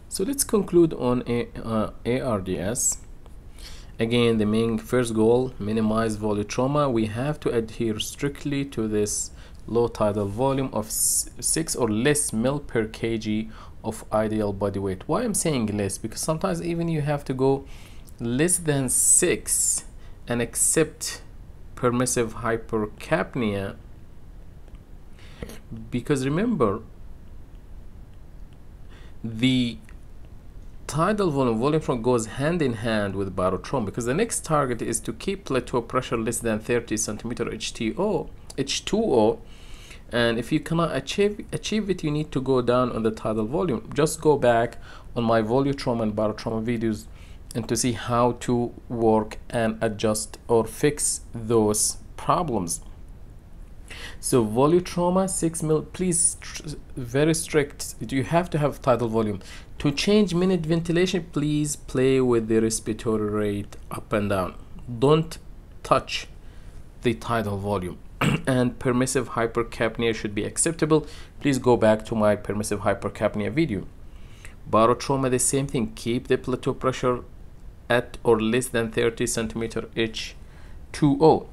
So let's conclude on ARDS. Again, the main first goal, minimize volutrauma. We have to adhere strictly to this low tidal volume of 6 or less mil per kg of ideal body weight. Why I'm saying less? Because sometimes even you have to go less than 6 and accept permissive hypercapnia, because remember, the tidal volume flow goes hand in hand with barotrauma, because the next target is to keep plateau pressure less than 30 centimeter H2O, and if you cannot achieve it, you need to go down on the tidal volume. Just go back on my volutrauma and barotrauma videos and to see how to work and adjust or fix those problems. So volutrauma 6 mil, please, very strict. You have to have tidal volume. To change minute ventilation, please play with the respiratory rate up and down. Don't touch the tidal volume. And permissive hypercapnia should be acceptable. Please go back to my permissive hypercapnia video. Barotrauma, the same thing. Keep the plateau pressure at or less than 30 centimeter H2O.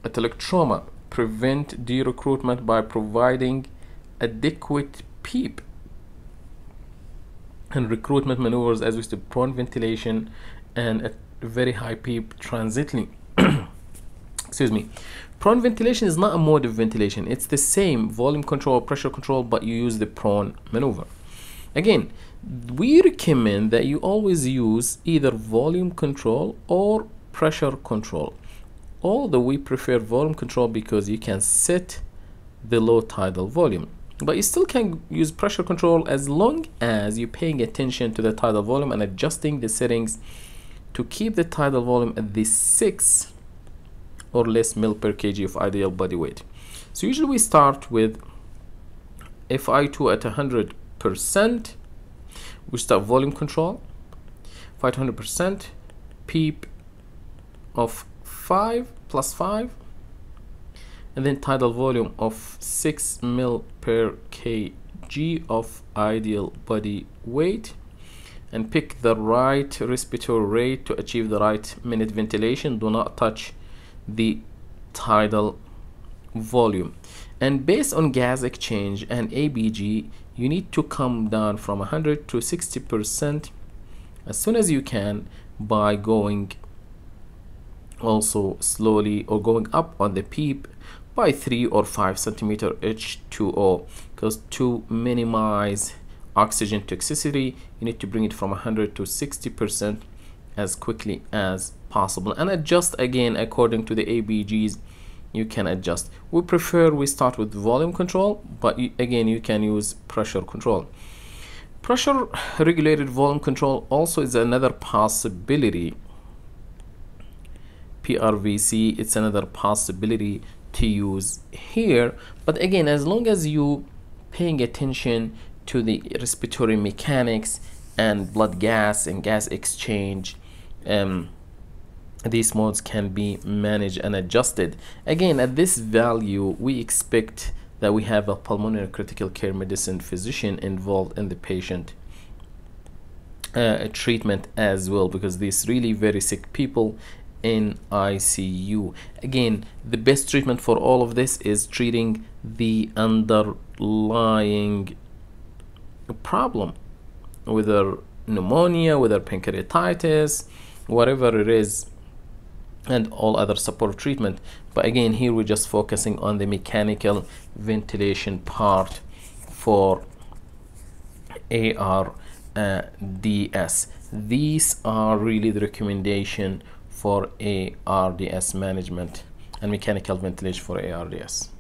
Atelectatic trauma, prevent de-recruitment by providing adequate PEEP and recruitment maneuvers as with the prone ventilation and a very high PEEP transiently. Excuse me. Prone ventilation is not a mode of ventilation. It's the same volume control, pressure control, but you use the prone maneuver. Again, we recommend that you always use either volume control or pressure control. Although we prefer volume control because you can set the low tidal volume, but you still can use pressure control as long as you're paying attention to the tidal volume and adjusting the settings to keep the tidal volume at the 6 or less mil per kg of ideal body weight. So usually we start with FI2 at 100%. We start volume control, 500%, PEEP of 5 plus 5, and then tidal volume of 6 mil per kg of ideal body weight, and pick the right respiratory rate to achieve the right minute ventilation. Do not touch the tidal volume, and based on gas exchange and ABG, you need to come down from 100 to 60% as soon as you can by going also slowly or going up on the PEEP by 3 or 5 centimeter H2O, because to minimize oxygen toxicity you need to bring it from 100 to 60% as quickly as possible, and adjust again according to the ABGs. You can adjust. We start with volume control, but again you can use pressure control. Pressure regulated volume control also is another possibility. PRVC, it's another possibility to use here, but again, as long as you paying attention to the respiratory mechanics and blood gas and gas exchange, these modes can be managed and adjusted. Again, at this value we expect that we have a pulmonary critical care medicine physician involved in the patient treatment as well, because these really very sick people in ICU. Again, the best treatment for all of this is treating the underlying problem, whether pneumonia, whether pancreatitis, whatever it is, and all other support treatment. But again, here we're just focusing on the mechanical ventilation part for ARDS. These are really the recommendation for ARDS management and mechanical ventilation for ARDS.